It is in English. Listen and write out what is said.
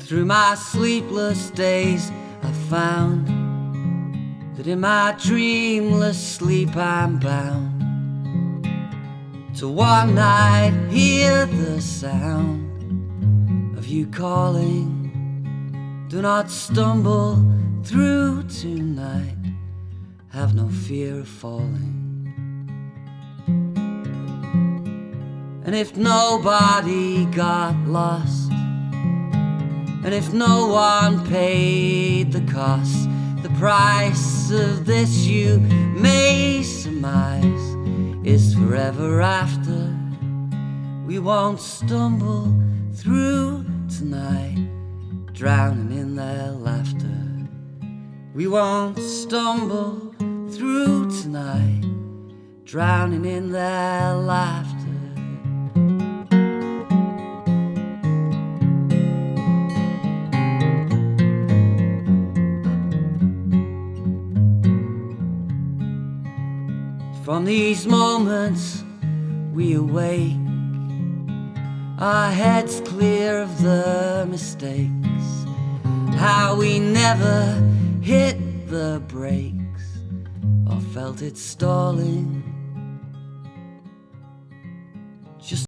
Through my sleepless days I found that in my dreamless sleep I'm bound to one night hear the sound of you calling. Do not stumble through tonight, have no fear of falling. And if nobody got lost, and if no one paid the cost, the price of this you may surmise is forever after. We won't stumble through tonight, drowning in their laughter. We won't stumble through tonight, drowning in their laughter. From these moments we awake, our heads clear of the mistakes, how we never hit the brakes or felt it stalling.